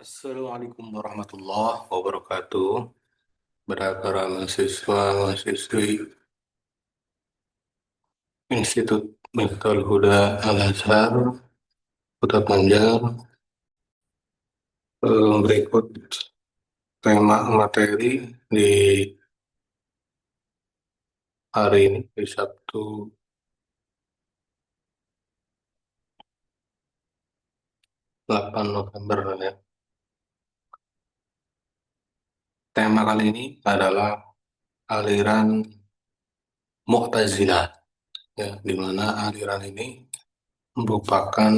Assalamualaikum warahmatullahi wabarakatuh. Para mahasiswa-mahasiswi Institut Miftal Huda Al-Azhar, Kota Banjar, berikut tema materi di hari ini, di Sabtu 8 November ya. Tema kali ini adalah aliran Mu'tazilah, ya, di mana aliran ini merupakan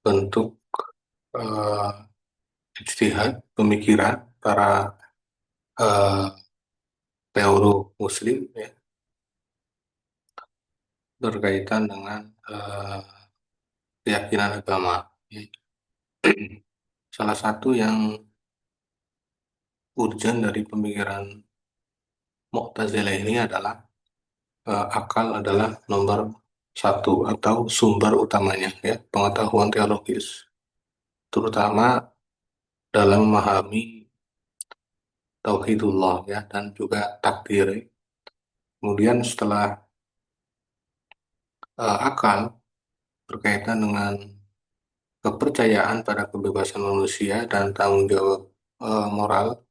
bentuk eh, ijtihad pemikiran para eh, teolog Muslim ya, berkaitan dengan keyakinan agama. Ya. Salah satu yang urgent dari pemikiran Mu'tazilah ini adalah akal adalah nomor satu atau sumber utamanya ya pengetahuan teologis, terutama dalam memahami tauhidullah ya dan juga takdir. Kemudian setelah akal berkaitan dengan kepercayaan pada kebebasan manusia dan tanggung jawab moral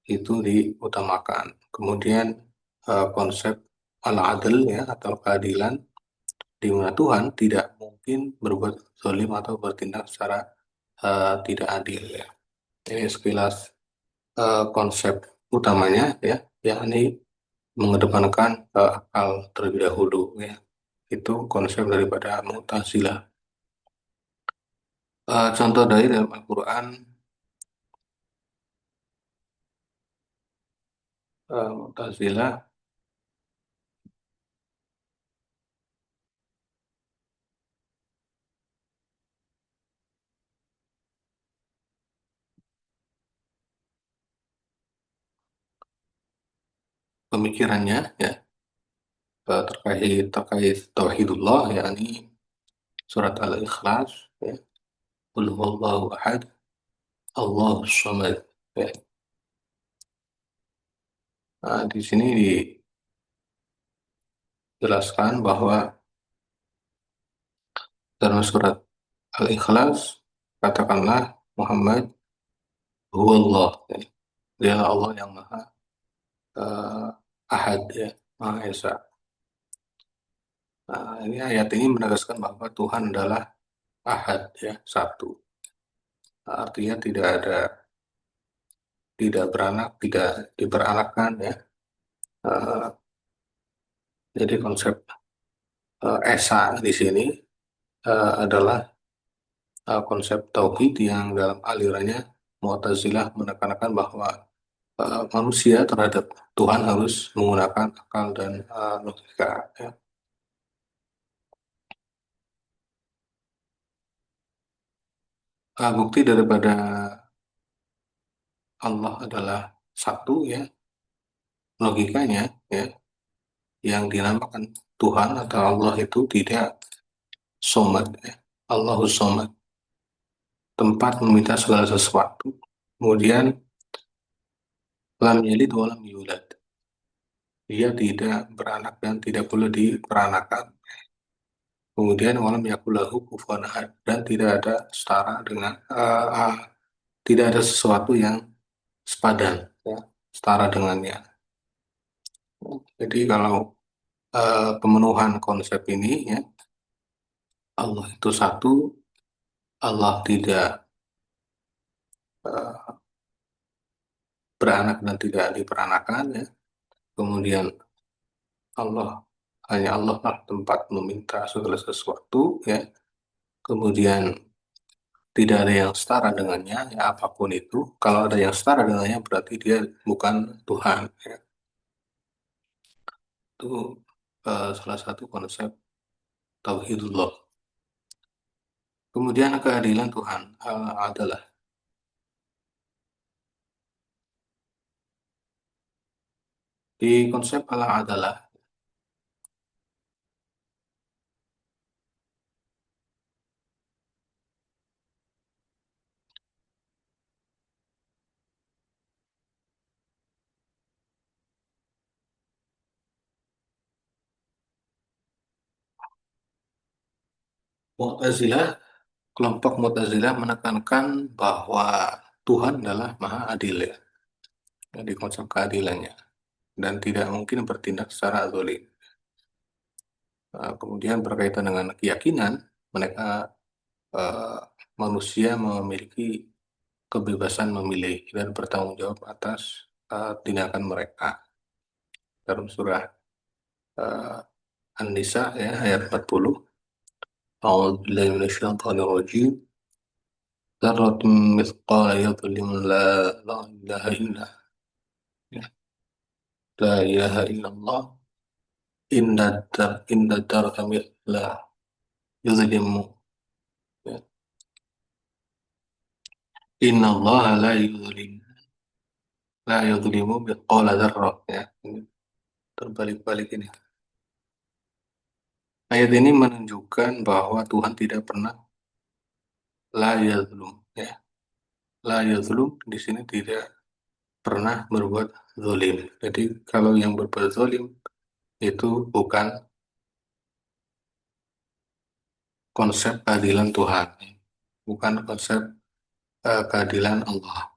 itu diutamakan. Kemudian konsep al-adl ya atau keadilan, di mana Tuhan tidak mungkin berbuat zalim atau bertindak secara tidak adil ya. Ini sekilas konsep utamanya ya, yakni mengedepankan akal terlebih dahulu ya. Itu konsep daripada Mu'tazilah. Contoh dari dalam Al-Quran, Mu'tazilah pemikirannya ya terkait terkait tauhidullah yakni surat Al-Ikhlas ya. Qul huwallahu ahad, Allahus samad ya. Nah, di sini dijelaskan bahwa dalam surat Al-Ikhlas katakanlah Muhammad huwallah ya. Dialah Allah yang maha eh, ahad ya, maha esa. Nah, ini ayat ini menegaskan bahwa Tuhan adalah ahad ya, satu. Artinya tidak beranak, tidak diperanakan ya. Eh, jadi konsep esa di sini adalah konsep tauhid yang dalam alirannya Mu'tazilah menekankan bahwa manusia terhadap Tuhan harus menggunakan akal dan logika ya. Bukti daripada Allah adalah satu ya, logikanya ya, yang dinamakan Tuhan atau Allah itu tidak somad ya. Allahus somad, tempat meminta segala sesuatu. Kemudian lam yalid wa lam yulad, dia tidak beranak dan tidak boleh diperanakan. Kemudian walam yakul lahu kufuwan ahad, dan tidak ada setara dengan tidak ada sesuatu yang sepadan ya, setara dengannya. Jadi kalau pemenuhan konsep ini ya, Allah itu satu, Allah tidak eh, beranak dan tidak diperanakan ya. Kemudian Allah hanya Allah lah tempat meminta segala sesuatu ya. Kemudian tidak ada yang setara dengannya ya, apapun itu. Kalau ada yang setara dengannya berarti dia bukan Tuhan ya. Itu salah satu konsep tauhidullah. Kemudian keadilan Tuhan adalah di konsep Allah adalah Mu'tazilah, kelompok Mu'tazilah menekankan bahwa Tuhan adalah Maha Adil ya, di konsep keadilannya dan tidak mungkin bertindak secara zalim. Kemudian berkaitan dengan keyakinan, mereka eh, manusia memiliki kebebasan memilih dan bertanggung jawab atas tindakan mereka. Dalam surah eh, An-Nisa ya, ayat 40. A'udzubillahi minasyaitonir rajim. Dzarratun mithqala yadhlim la ilaha illa ya, la ilaha illallah inna dzarra mithla yadhlimu ya. Inna Allah la yadhlimu mithqala dzarrah ya. Ini terbalik-balik ini. Ayat ini menunjukkan bahwa Tuhan tidak pernah la yadhlum ya. La yadhlum di sini tidak pernah berbuat zalim. Jadi kalau yang berbuat zalim itu bukan konsep keadilan Tuhan, bukan konsep keadilan Allah.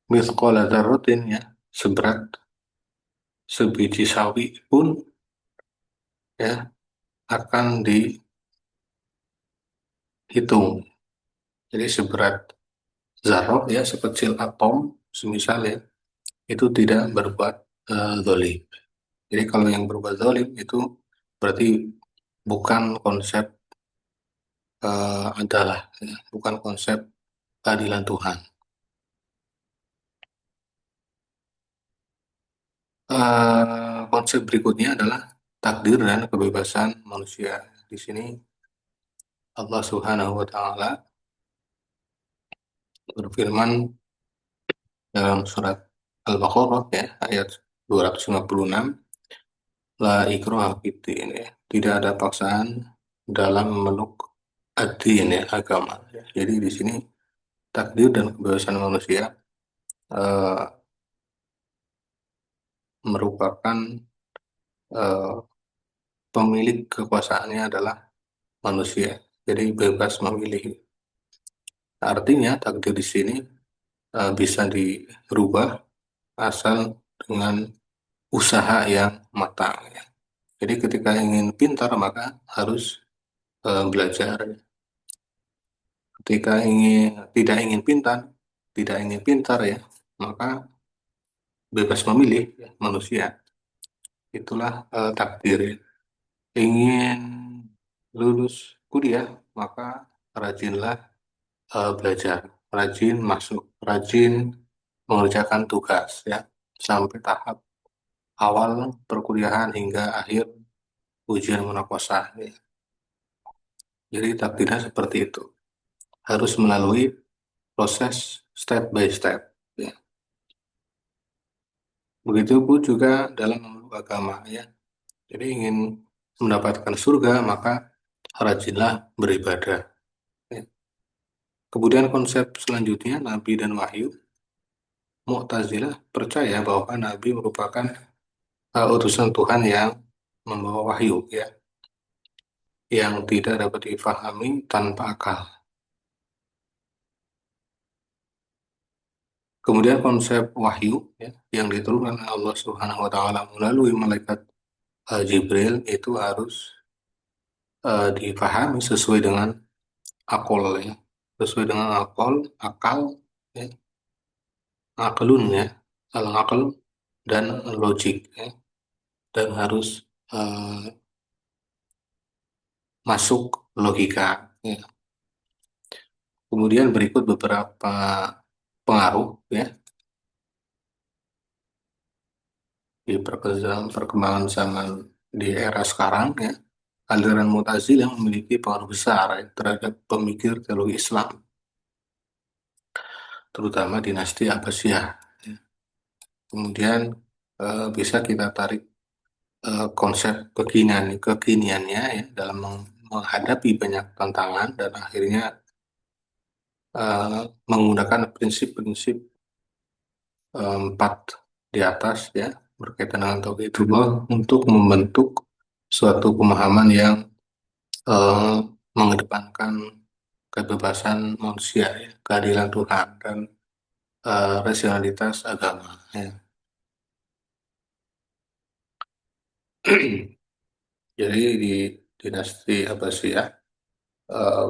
Mithqala dzarratin ya, seberat sebiji sawi pun ya akan dihitung. Jadi seberat zarah ya, sekecil atom semisal ya, itu tidak berbuat zalim. Jadi kalau yang berbuat zalim itu berarti bukan konsep adalah ya, bukan konsep keadilan Tuhan. Konsep berikutnya adalah takdir dan kebebasan manusia. Di sini Allah Subhanahu wa taala berfirman dalam surat Al-Baqarah ya, ayat 256, la ikraha fiddin ya. Tidak ada paksaan dalam memeluk ad-din ya, agama ya. Jadi di sini takdir dan kebebasan manusia eh, merupakan eh, pemilik kekuasaannya adalah manusia. Jadi bebas memilih. Artinya takdir di sini bisa dirubah asal dengan usaha yang matang ya. Jadi ketika ingin pintar maka harus belajar. Ketika tidak ingin pintar ya, maka bebas memilih ya, manusia. Itulah takdir ya. Ingin lulus kuliah maka rajinlah belajar, rajin masuk, rajin mengerjakan tugas ya sampai tahap awal perkuliahan hingga akhir ujian monokosa ya. Jadi takdirnya seperti itu. Harus melalui proses step by step ya. Begitu pun juga dalam memeluk agama ya. Jadi ingin mendapatkan surga maka rajinlah beribadah ya. Kemudian konsep selanjutnya Nabi dan Wahyu. Mu'tazilah percaya bahwa Nabi merupakan utusan Tuhan yang membawa wahyu ya, yang tidak dapat difahami tanpa akal. Kemudian konsep wahyu ya, yang diturunkan oleh Allah Subhanahu wa taala melalui malaikat Jibril itu harus dipahami sesuai dengan akal ya, sesuai dengan akal ya, aklun ya, al akal dan logik ya, dan harus eh, masuk logika ya. Kemudian berikut beberapa pengaruh ya di perkembangan zaman di era sekarang ya. Aliran Mu'tazilah yang memiliki pengaruh besar ya, terhadap pemikir teologi Islam, terutama dinasti Abbasiyah. Ya. Kemudian bisa kita tarik konsep kekiniannya ya, dalam menghadapi banyak tantangan dan akhirnya menggunakan prinsip-prinsip empat di atas ya berkaitan dengan tauhidullah untuk membentuk suatu pemahaman yang eh, mengedepankan kebebasan manusia, ya, keadilan Tuhan dan rasionalitas agama. Ya. Jadi di dinasti Abbasiyah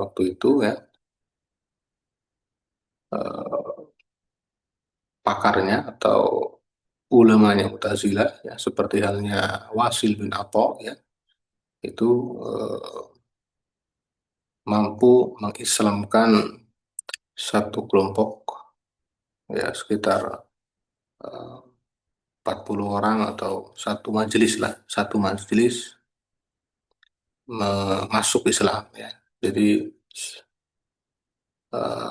waktu itu ya, eh, pakarnya atau ulamanya Mu'tazilah ya, seperti halnya Wasil bin Atha ya, itu eh, mampu mengislamkan satu kelompok ya sekitar eh, 40 orang atau satu majelis lah, satu majelis masuk Islam ya. Jadi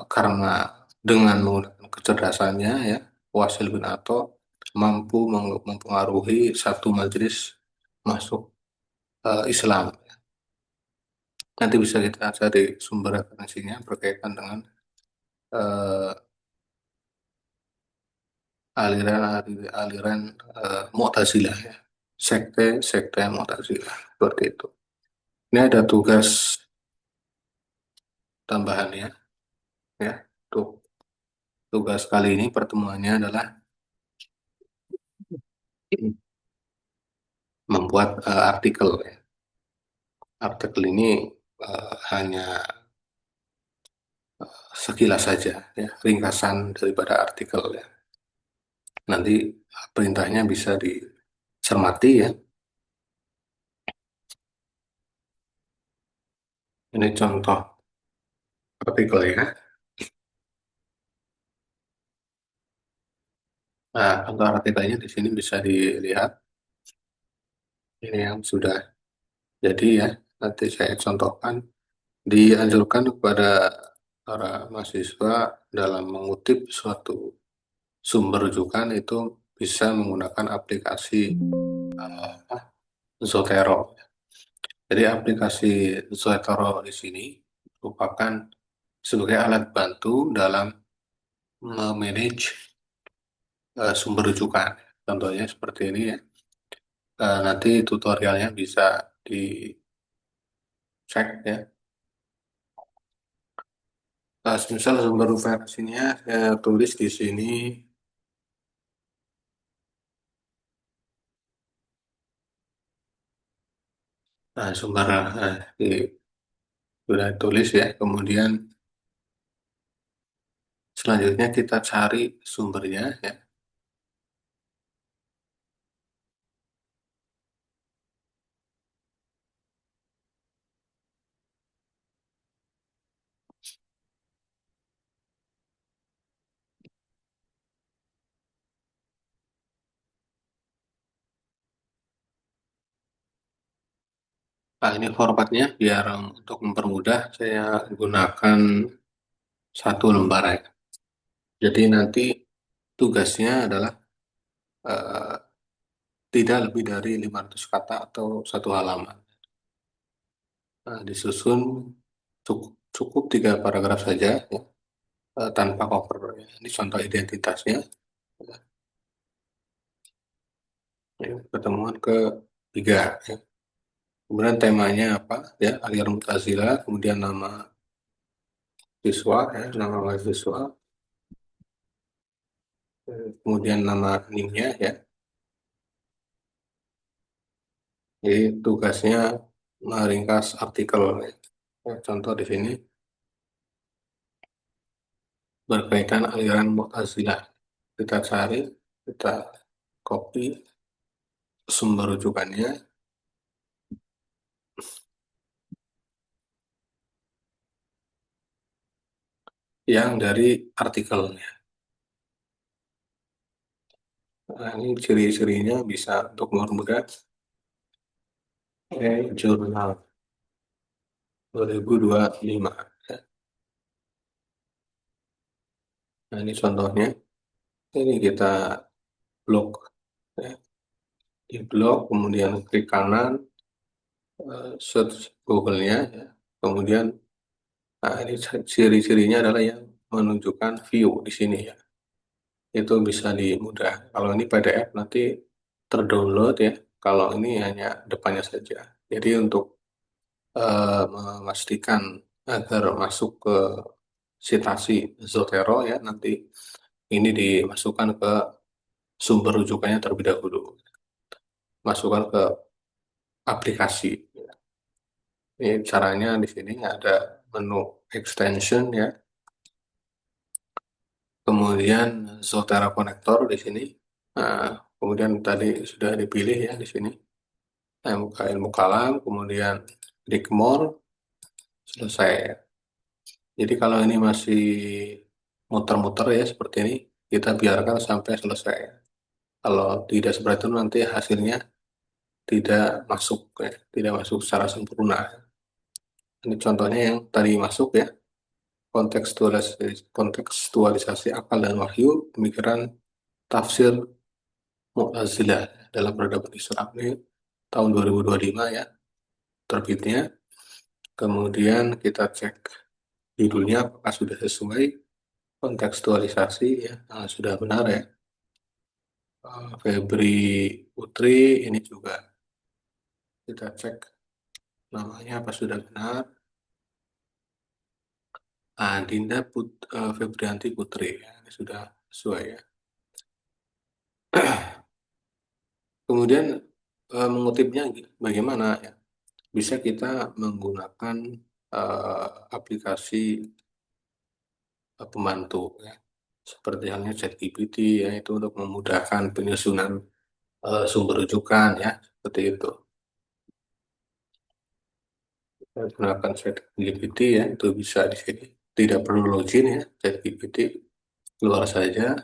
karena dengan menggunakan kecerdasannya ya, Wasil bin Atha mampu mempengaruhi satu majelis masuk Islam. Nanti bisa kita cari sumber referensinya berkaitan dengan eh, aliran Mu'tazilah ya. Sekte Mu'tazilah seperti itu. Ini ada tugas tambahannya ya. Tuh, tugas kali ini pertemuannya adalah membuat artikel ya. Artikel ini hanya sekilas saja ya, ringkasan daripada artikel ya. Nanti perintahnya bisa dicermati ya. Ini contoh artikel ya. Nah, contoh artikelnya di sini bisa dilihat. Ini yang sudah jadi ya. Nanti saya contohkan. Dianjurkan kepada para mahasiswa dalam mengutip suatu sumber rujukan itu bisa menggunakan aplikasi Zotero. Jadi aplikasi Zotero di sini merupakan sebagai alat bantu dalam memanage sumber rujukan. Contohnya seperti ini ya. Nanti tutorialnya bisa dicek ya. Misal sumber referensinya saya tulis di sini. Sumber sudah tulis ya. Kemudian selanjutnya kita cari sumbernya ya. Nah, ini formatnya biar untuk mempermudah saya gunakan satu lembar ya. Jadi nanti tugasnya adalah eh, tidak lebih dari 500 kata atau satu halaman. Nah, disusun cukup 3 paragraf saja ya, tanpa cover. Ya. Ini contoh identitasnya. Ya, pertemuan ketiga. Ya. Kemudian temanya apa? Ya, aliran Mu'tazilah, kemudian nama siswa, ya, nama mahasiswa, kemudian nama nimnya ya. Jadi tugasnya meringkas artikel. Ya. Ya, contoh di sini berkaitan aliran Mu'tazilah. Kita cari, kita copy sumber rujukannya yang dari artikelnya. Nah, ini ciri-cirinya bisa untuk mempermudah jurnal 2025. Ya. Nah, ini contohnya. Ini kita blok. Ya. Di blok, kemudian klik kanan, search Google-nya, ya. Kemudian, nah ini ciri-cirinya adalah yang menunjukkan view di sini ya. Itu bisa dimudah. Kalau ini PDF nanti terdownload ya. Kalau ini hanya depannya saja. Jadi untuk memastikan agar masuk ke sitasi Zotero ya, nanti ini dimasukkan ke sumber rujukannya terlebih dahulu, masukkan ke aplikasi. Ini caranya di sini ada menu extension ya, kemudian Zotero Connector di sini. Nah, kemudian tadi sudah dipilih ya di sini MK Ilmu Kalam, kemudian klik more, selesai. Jadi kalau ini masih muter-muter ya seperti ini, kita biarkan sampai selesai. Kalau tidak seperti itu nanti hasilnya tidak masuk ya, tidak masuk secara sempurna. Ini contohnya yang tadi masuk ya, kontekstualisasi akal dan wahyu, pemikiran tafsir Mu'tazilah dalam peradaban Islam ini tahun 2025 ya terbitnya. Kemudian kita cek judulnya apakah sudah sesuai kontekstualisasi ya, sudah benar ya. Febri Putri ini juga kita cek namanya apa sudah benar. Dinda Febrianti Putri ya, ini sudah sesuai ya. Kemudian mengutipnya bagaimana ya? Bisa kita menggunakan aplikasi pembantu ya, seperti halnya ChatGPT ya, itu untuk memudahkan penyusunan sumber rujukan ya, seperti itu. Kita gunakan ChatGPT ya, itu bisa di sini. Tidak perlu login ya, ChatGPT keluar saja,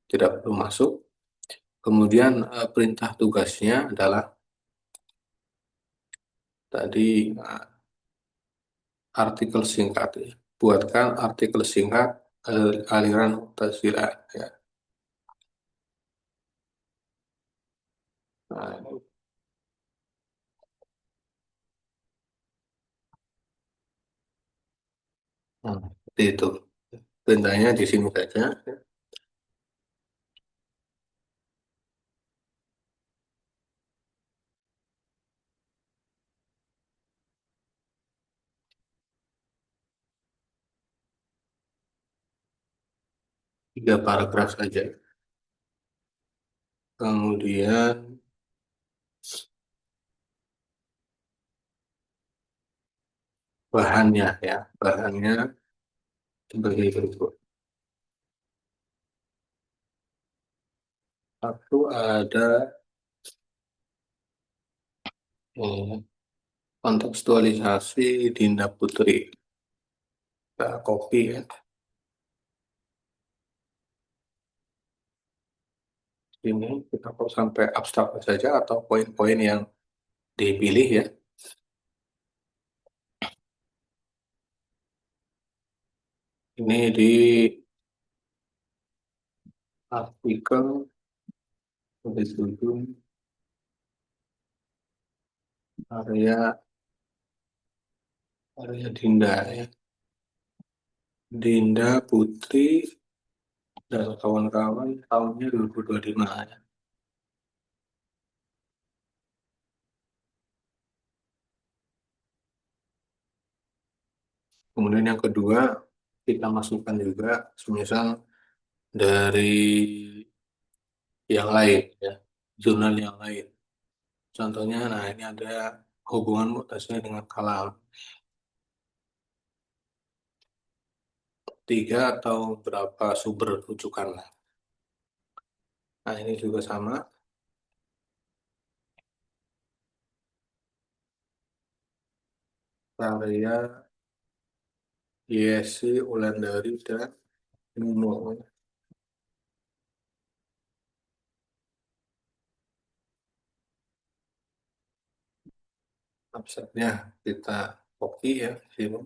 tidak perlu masuk. Kemudian perintah tugasnya adalah tadi artikel singkat ya. Buatkan artikel singkat aliran Mu'tazilah ya. Nah, seperti itu. Perintahnya di sini saja. 3 paragraf saja. Kemudian bahannya ya, bahannya sebagai berikut. Satu ada eh, kontekstualisasi Dinda Putri. Kita copy ya. Ini kita kok sampai abstrak saja atau poin-poin yang dipilih ya. Ini di artikel berjudul Arya Arya Dinda ya. Dinda Putri dan kawan-kawan tahunnya 2025 ya. Kemudian yang kedua kita masukkan juga semisal dari yang lain ya, jurnal yang lain. Contohnya, nah ini ada hubungan Mu'tazilah dengan kalam. 3 atau berapa sumber rujukan lah. Nah ini juga sama, karya Yesi Ulandari dan Nuno. Abstraknya kita copy ya sini.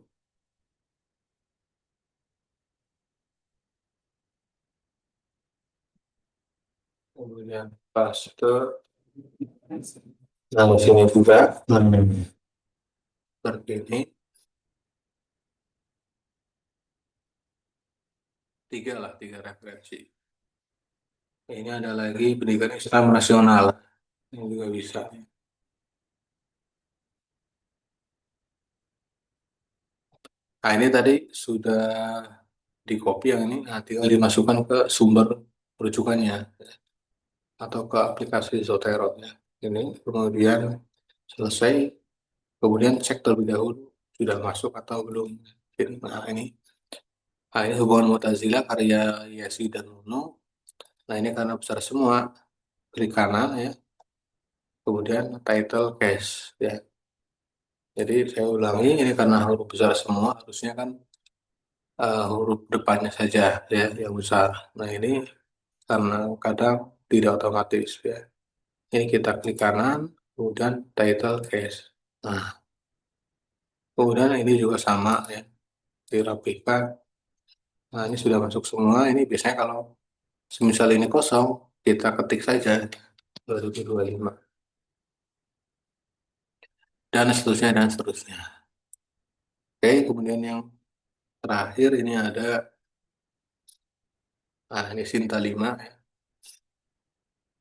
Kemudian paste. Nah, di sini juga seperti ini. 3 lah, 3 referensi. Ini ada lagi pendidikan Islam nasional. Ini juga bisa. Nah, ini tadi sudah di copy yang ini, nah tinggal dimasukkan ke sumber rujukannya atau ke aplikasi Zotero ya. Ini kemudian selesai, kemudian cek terlebih dahulu sudah masuk atau belum. Nah, ini hubungan Mu'tazilah karya Yasi dan Uno. Nah, ini karena besar semua, klik kanan ya, kemudian title case ya. Jadi saya ulangi, ini karena huruf besar semua, harusnya kan huruf depannya saja ya yang besar. Nah, ini karena kadang tidak otomatis ya. Ini kita klik kanan, kemudian title case. Nah, kemudian ini juga sama ya, dirapikan. Nah, ini sudah masuk semua. Ini biasanya kalau semisal ini kosong, kita ketik saja 2025 dan seterusnya dan seterusnya. Oke, kemudian yang terakhir ini ada, nah ini Sinta 5 ya.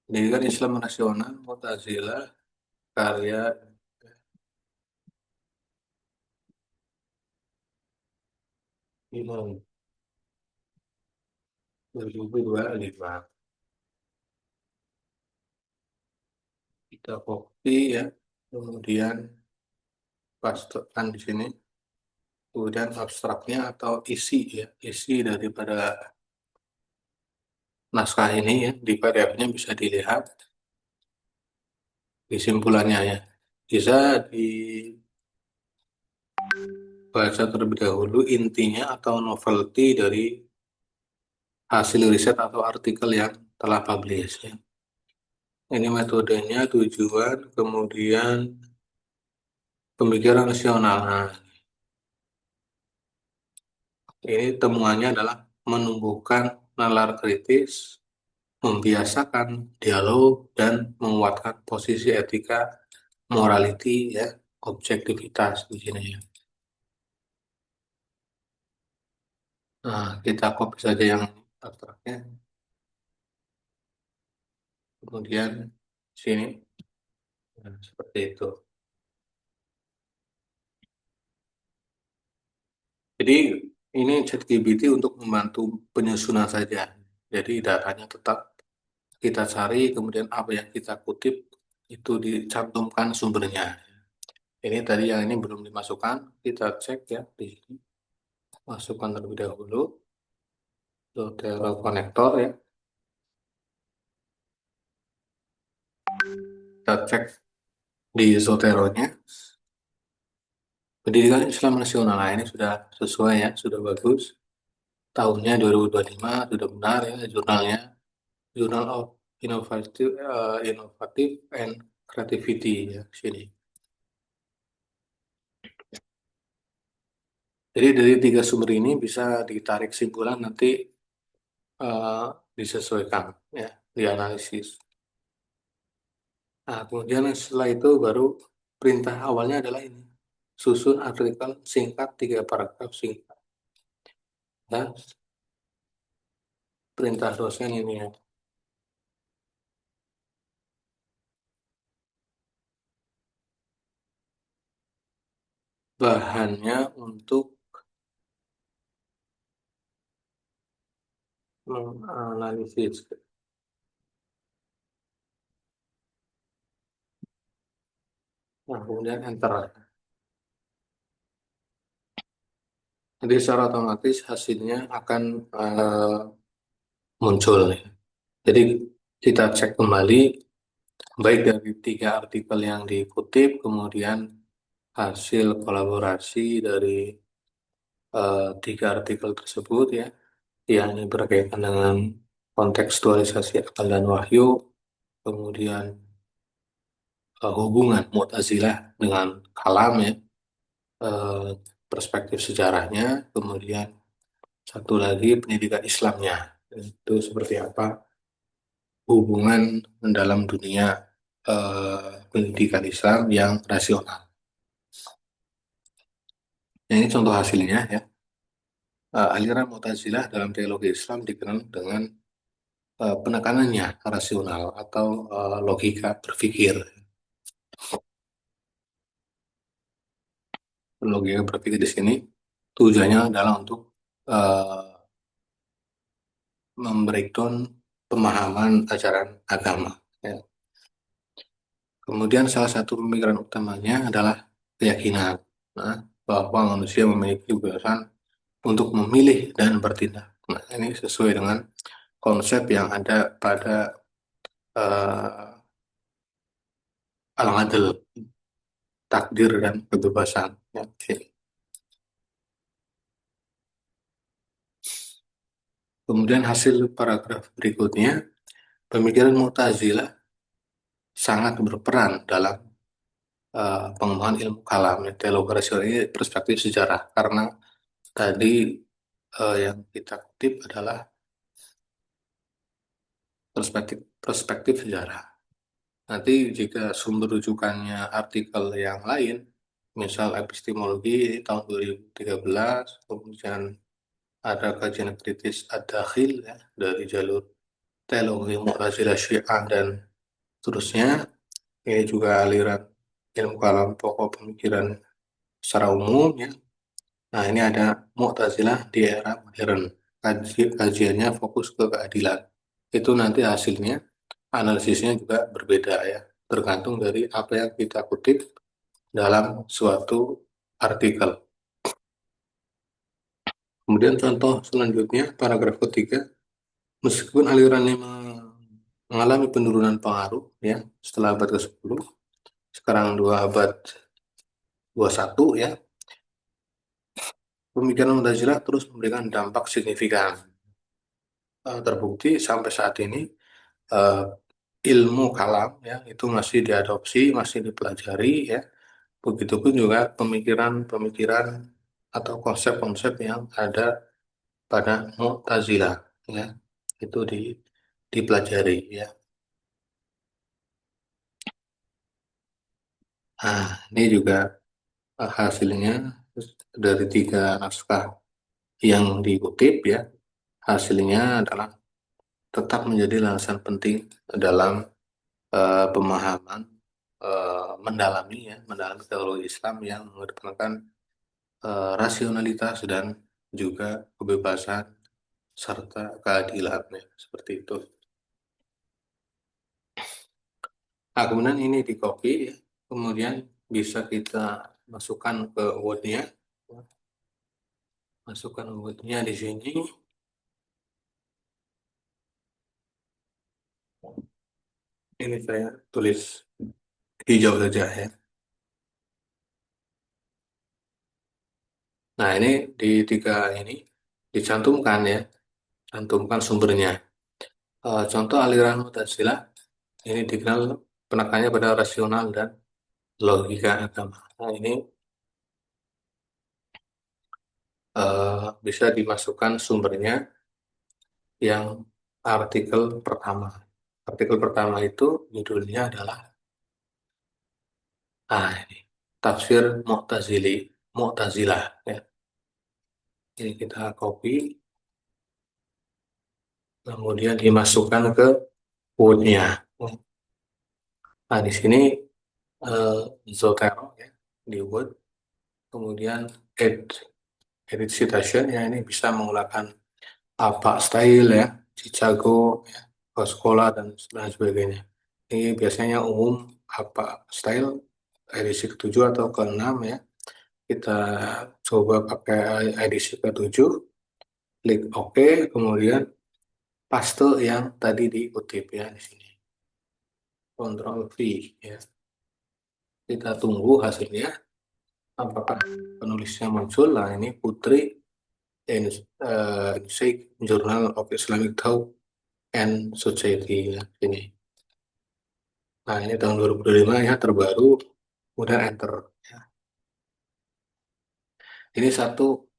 Pendidikan Islam Nasional Mu'tazilah karya Imam 2025. Kita copy ya, kemudian pastekan di sini. Kemudian abstraknya atau isi ya, isi daripada naskah ini ya, di PDF-nya bisa dilihat kesimpulannya ya. Bisa dibaca terlebih dahulu intinya atau novelty dari hasil riset atau artikel yang telah publish ya. Ini metodenya, tujuan, kemudian pemikiran rasional. Nah, ini temuannya adalah menumbuhkan nalar kritis, membiasakan dialog, dan menguatkan posisi etika, morality, ya, objektivitas di sini ya. Nah, kita copy saja yang abstraknya, kemudian sini, nah, seperti itu. Jadi ini ChatGPT untuk membantu penyusunan saja. Jadi datanya tetap kita cari, kemudian apa yang kita kutip itu dicantumkan sumbernya. Ini tadi yang ini belum dimasukkan, kita cek ya di sini. Masukkan terlebih dahulu Zotero konektor ya. Kita cek di Zotero-nya. Pendidikan Islam Nasional, nah ini sudah sesuai ya, sudah bagus. Tahunnya 2025 sudah benar ya, jurnalnya. Journal of Innovative and Creativity ya sini. Jadi dari tiga sumber ini bisa ditarik kesimpulan nanti eh, disesuaikan ya, dianalisis. Nah, kemudian setelah itu baru perintah awalnya adalah ini. Susun artikel singkat 3 paragraf singkat. Ya, perintah dosen ini ya. Bahannya untuk menganalisis. Nah, kemudian enter. Jadi secara otomatis hasilnya akan muncul ya. Jadi kita cek kembali baik dari tiga artikel yang dikutip, kemudian hasil kolaborasi dari tiga artikel tersebut ya, yang ini berkaitan dengan kontekstualisasi akal dan wahyu, kemudian hubungan Mu'tazilah dengan kalam ya, eh, perspektif sejarahnya, kemudian satu lagi pendidikan Islamnya, itu seperti apa hubungan dalam dunia pendidikan Islam yang rasional. Ini contoh hasilnya ya. Aliran Mu'tazilah dalam teologi Islam dikenal dengan penekanannya rasional atau logika berpikir. Logika berpikir di sini Tujuannya adalah untuk uh, membreakdown pemahaman ajaran agama. Ya. Kemudian salah satu pemikiran utamanya adalah keyakinan, nah, bahwa manusia memiliki kebebasan untuk memilih dan bertindak. Nah, ini sesuai dengan konsep yang ada pada uh, al-adl, takdir dan kebebasan. Ya, oke. Kemudian hasil paragraf berikutnya, pemikiran Mu'tazilah sangat berperan dalam pengembangan ilmu kalam. Ya, teologi rasional ini perspektif sejarah, karena tadi yang kita kutip adalah perspektif perspektif sejarah. Nanti jika sumber rujukannya artikel yang lain, misal epistemologi tahun 2013, kemudian ada kajian kritis ad-dakhil ya, dari jalur teologi Mu'tazilah Syiah dan seterusnya. Ini juga aliran ilmu kalam pokok pemikiran secara umum ya. Nah, ini ada Mu'tazilah di era modern. Kajiannya fokus ke keadilan. Itu nanti hasilnya, analisisnya juga berbeda ya. Tergantung dari apa yang kita kutip dalam suatu artikel. Kemudian contoh selanjutnya, paragraf ketiga, meskipun alirannya mengalami penurunan pengaruh ya setelah abad ke-10, sekarang dua abad 21 ya, pemikiran Mu'tazilah terus memberikan dampak signifikan. Terbukti sampai saat ini eh, ilmu kalam ya itu masih diadopsi, masih dipelajari ya. Begitupun juga pemikiran-pemikiran atau konsep-konsep yang ada pada Mu'tazilah ya itu dipelajari ya. Nah, ini juga hasilnya dari tiga naskah yang dikutip ya. Hasilnya adalah tetap menjadi landasan penting dalam pemahaman mendalami teologi Islam yang mengedepankan rasionalitas dan juga kebebasan serta keadilan ya, seperti itu. Nah, kemudian ini di copy ya. Kemudian bisa kita masukkan ke Word-nya. Masukkan Word-nya di sini. Ini saya tulis hijau saja ya. Nah, ini di tiga ini dicantumkan ya, cantumkan sumbernya. Contoh aliran Mu'tazilah ini dikenal penekanannya pada rasional dan logika agama. Nah, ini bisa dimasukkan sumbernya yang artikel pertama. Artikel pertama itu judulnya adalah ini tafsir Mu'tazilah ya. Ini kita copy kemudian dimasukkan ke Word-nya. Nah, di sini eh, Zotero ya di Word, kemudian edit citation ya ini bisa menggunakan apa style ya, Chicago ya, ke sekolah dan lain sebagainya. Ini biasanya umum apa style edisi ke-7 atau ke-6 ya. Kita coba pakai edisi ke-7, klik OK, kemudian paste yang tadi dikutip ya di sini. Ctrl V ya. Kita tunggu hasilnya apakah penulisnya muncul. Nah, ini Putri Sheikh Journal of Islamic Thought and Society ya, ini. Nah, ini tahun 2025 ya, terbaru, kemudian enter. Ya. Ini satu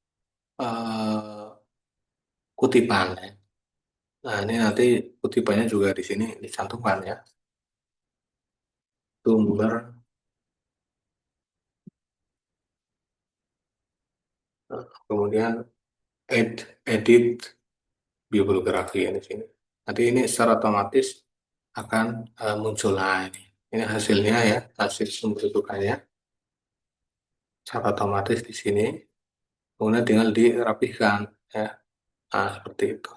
eh, kutipan ya. Nah, ini nanti kutipannya juga di sini dicantumkan ya. Sumber, kemudian edit bibliografi ya di sini. Nanti ini secara otomatis akan muncul. Nah, ini hasilnya ya, hasil sumber rujukannya secara otomatis di sini. kemudian tinggal dirapihkan ya. Nah, seperti itu.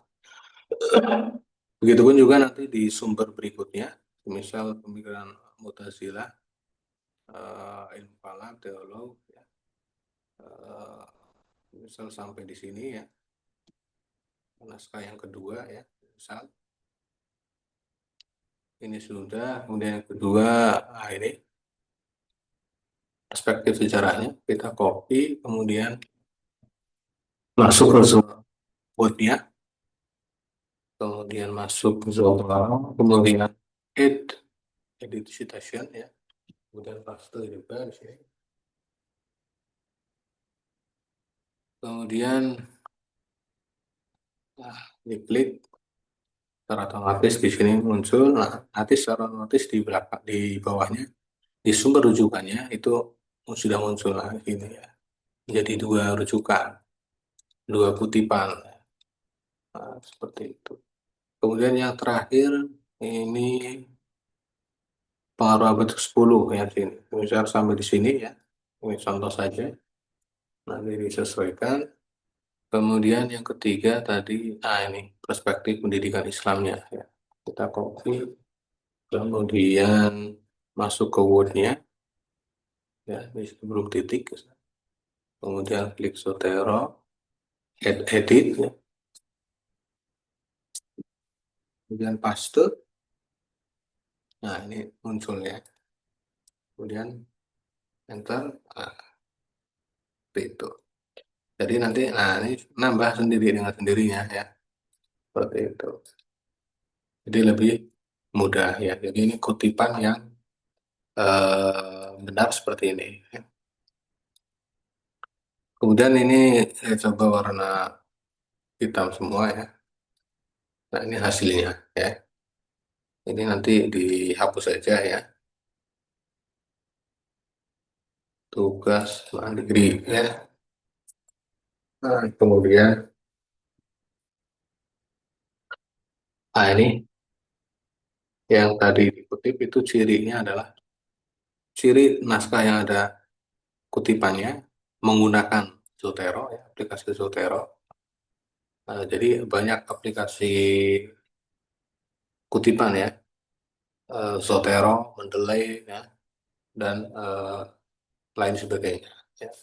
Begitupun juga nanti di sumber berikutnya, misal pemikiran Mu'tazilah, ilmu kalam, teolog, ya, eh, misal sampai di sini ya, naskah yang kedua ya, misal ini sudah, kemudian yang kedua, nah ini perspektif sejarahnya, kita copy, kemudian masuk ke Zootnya, kemudian masuk ke Zootara, kemudian edit, edit citation ya, kemudian paste juga di sini. Kemudian nah, diklik, secara otomatis di sini muncul. Nah, nanti secara otomatis di belakang, di bawahnya, di sumber rujukannya itu sudah muncul lah ini ya. Jadi dua rujukan, dua kutipan. Nah, seperti itu. Kemudian yang terakhir ini pengaruh abad ke-10 ya sini. Misal sampai di sini ya. Ini contoh saja. Nanti disesuaikan. Kemudian yang ketiga tadi, ini perspektif pendidikan Islamnya ya. Kita copy, kemudian masuk ke Word-nya ya, di sebelum titik. Kemudian klik Zotero, edit ya. Kemudian paste. Nah, ini muncul ya. Kemudian enter, nah, seperti itu. Jadi nanti, nah ini nambah sendiri dengan sendirinya ya, seperti itu. Jadi lebih mudah ya. Jadi ini kutipan yang benar seperti ini. Ya. Kemudian ini saya coba warna hitam semua ya. Nah ini hasilnya ya. Ini nanti dihapus saja ya. Tugas mandiri ya. Nah, kemudian, ini yang tadi dikutip itu cirinya adalah ciri naskah yang ada kutipannya menggunakan Zotero ya, aplikasi Zotero. Jadi banyak aplikasi kutipan ya, Zotero, Mendeley ya, dan lain sebagainya. Ya.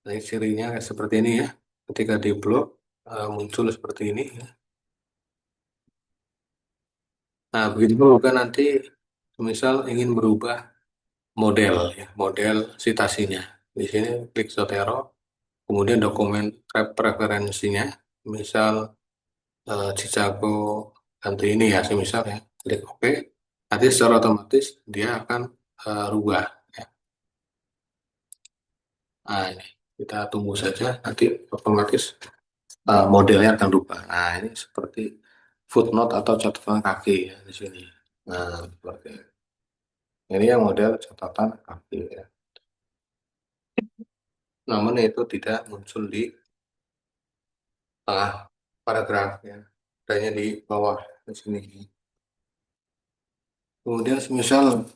Nah, cirinya seperti ini ya. Ketika di blok muncul seperti ini. Ya. Nah, begitu juga nanti misal ingin berubah model ya, model citasinya. Di sini klik Zotero, kemudian dokumen preferensinya, misal Chicago ganti ini ya, semisal ya, klik OK, nanti secara otomatis dia akan rubah. Ya. Nah, ini kita tunggu saja, nanti otomatis modelnya akan rubah. Nah, ini seperti footnote atau catatan kaki ya, di sini. Nah, seperti ini yang model catatan kaki ya. Namun itu tidak muncul di tengah paragraf ya, adanya di bawah di sini. Kemudian misal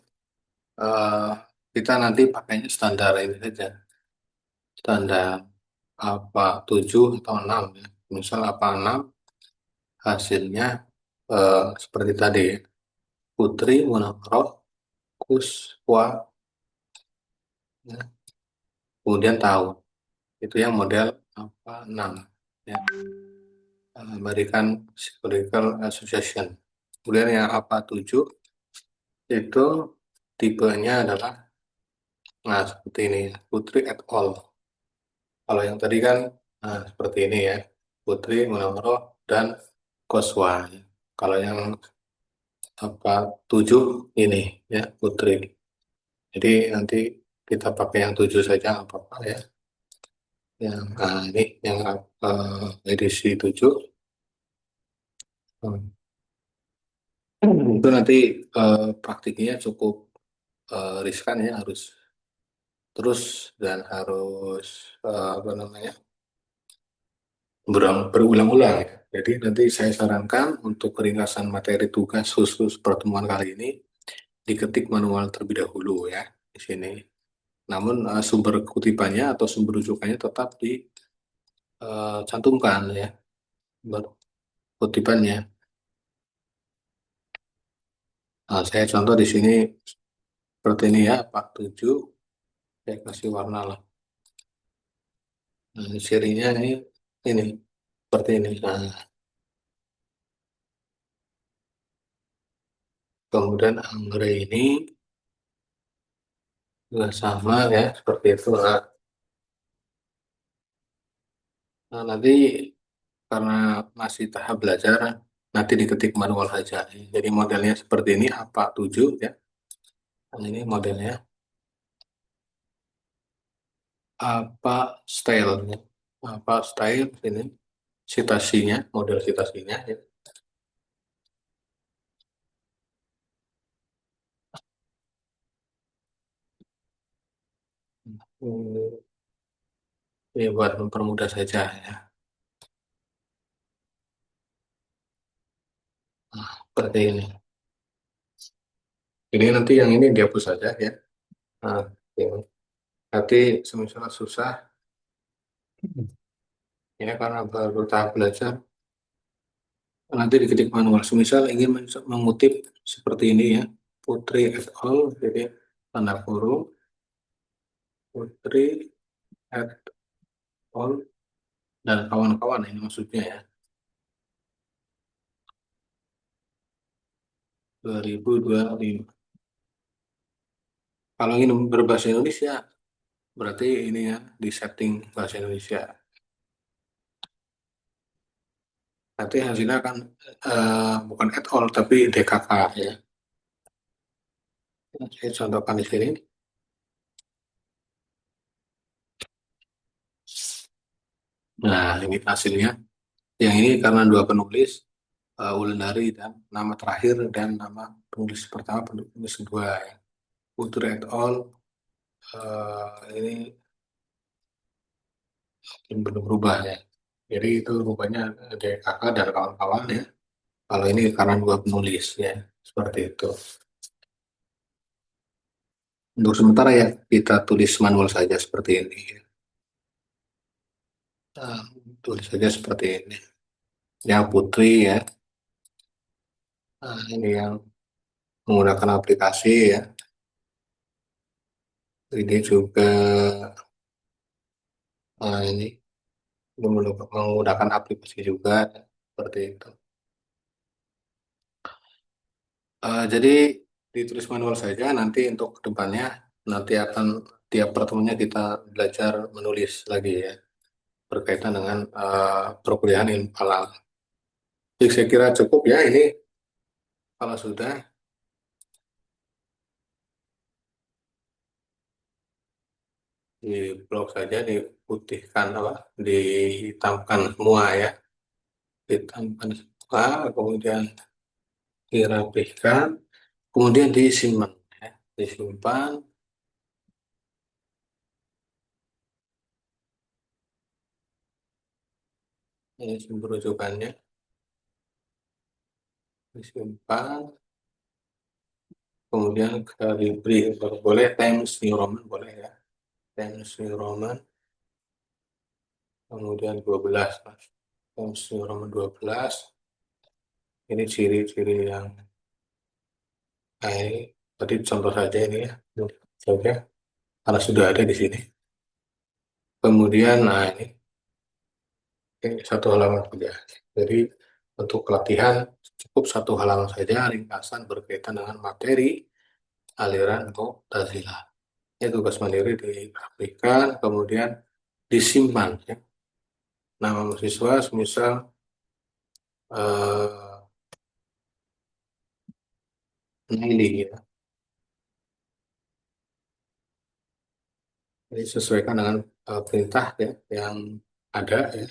eh, kita nanti pakainya standar ini saja, standar apa 7 atau 6 ya. Misal apa 6 hasilnya seperti tadi ya. Putri Munawwaroh Kuswa ya. Kemudian tahun itu yang model apa 6 ya. American Psychological Association. Kemudian yang apa 7 itu tipenya adalah nah seperti ini ya. Putri et al. Kalau yang tadi kan seperti ini ya. Putri Munawwaroh dan Koswa. Kalau yang apa 7 ini ya Putri. Jadi nanti kita pakai yang 7 saja nggak apa-apa ya. Yang ini yang edisi 7. Itu nanti praktiknya cukup riskan ya, harus terus dan harus apa namanya berulang-ulang ya. Jadi nanti saya sarankan untuk ringkasan materi tugas khusus pertemuan kali ini diketik manual terlebih dahulu ya di sini. namun sumber kutipannya atau sumber rujukannya tetap dicantumkan ya, sumber kutipannya. Nah, saya contoh di sini seperti ini ya, Pak 7, saya kasih warna lah. Nah, cirinya ini seperti ini. Nah, kemudian anggrek ini juga sama ya, seperti itu. Nah, nanti karena masih tahap belajar, nanti diketik manual saja. Jadi modelnya seperti ini, apa 7 ya. Nah, ini modelnya apa style ya. Apa style ini citasinya, model citasinya ya. Hmm, ini buat mempermudah saja ya. Nah, seperti ini. Jadi nanti yang ini dihapus saja ya. Nah, ini. Nanti semisal susah, ini karena baru tahap belajar, nanti diketik manual. Semisal ingin mengutip seperti ini ya, Putri et al. Jadi tanda kurung, Putri et al. Dan kawan-kawan ini maksudnya ya, 2025. Kalau ingin berbahasa Indonesia, berarti ini ya, di setting bahasa Indonesia. Nanti hasilnya akan bukan et al. Tapi DKK ya. Saya contohkan di sini. Nah, ini hasilnya. Yang ini karena dua penulis, Wulandari dan nama terakhir dan nama penulis pertama, penulis kedua ya. Putri et al. Ini belum berubah ya. Jadi itu rupanya DKK dan kawan-kawan ya. Kalau ini karena dua penulis ya, seperti itu. Untuk sementara ya kita tulis manual saja seperti ini. Nah, tulis saja seperti ini. Ya Putri ya. Nah, ini yang menggunakan aplikasi ya. Ini juga ini menggunakan aplikasi juga ya. Seperti itu. Jadi ditulis manual saja, nanti untuk kedepannya nanti akan tiap pertemuannya kita belajar menulis lagi ya, berkaitan dengan perkuliahan ilmu halal. Jadi saya kira cukup ya ini, kalau sudah di blok saja, diputihkan apa, dihitamkan semua ya, dihitamkan semua, kemudian dirapihkan, kemudian disimpan ya, disimpan. Ini sumber rujukannya, disimpan, kemudian ke diberi, boleh Times New Roman boleh ya, Times New Roman, kemudian 12 Mas. Times New Roman 12. Ini ciri-ciri yang ini tadi contoh saja ini ya, saja karena sudah ada di sini. Kemudian nah ini satu halaman saja. Jadi untuk pelatihan cukup satu halaman saja, ringkasan berkaitan dengan materi aliran Mu'tazilah. Ini tugas mandiri diaplikasikan, kemudian disimpan ya. Nama mahasiswa semisal eh, Naili ya. Jadi sesuaikan dengan perintah ya yang ada ya.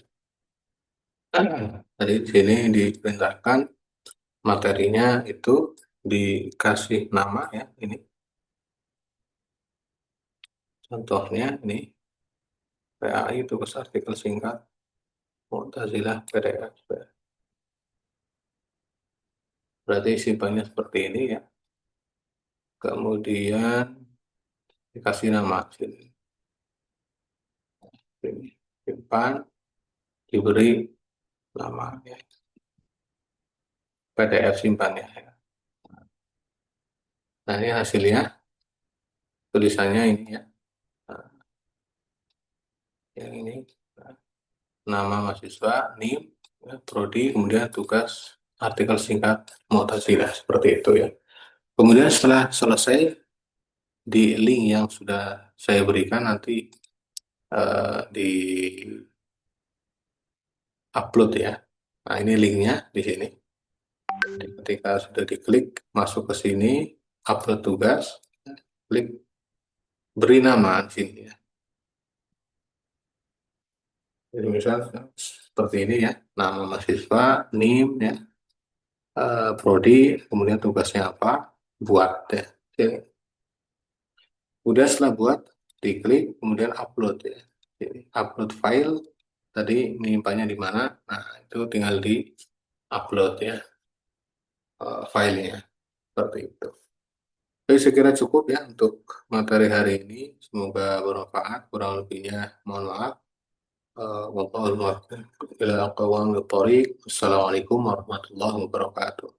Jadi di sini diperintahkan materinya itu dikasih nama ya. Ini contohnya ini PAI, tugas artikel singkat Mu'tazilah PDF. Berarti simpelnya seperti ini ya. Kemudian dikasih nama sini. Sini. Di depan diberi nama ya. PDF simpan ya. Nah ini hasilnya, tulisannya ini ya. Nah, yang ini nah, nama mahasiswa, NIM, ya, prodi, kemudian tugas artikel singkat Mu'tazilah seperti itu ya. Kemudian setelah selesai di link yang sudah saya berikan nanti di upload ya. Nah ini linknya di sini. Jadi ketika sudah diklik masuk ke sini, upload tugas, klik beri nama di sini ya. Jadi misal seperti ini ya, nama mahasiswa, NIM ya, prodi, kemudian tugasnya apa, buat ya. Jadi, udah setelah buat, diklik, kemudian upload ya. Jadi, upload file, tadi menyimpannya di mana, nah itu tinggal di upload ya, filenya, seperti itu. Jadi saya kira cukup ya untuk materi hari ini. Semoga bermanfaat. Kurang lebihnya mohon maaf. Wallahul muwaffiq ila aqwamit thoriq. Assalamualaikum warahmatullahi wabarakatuh.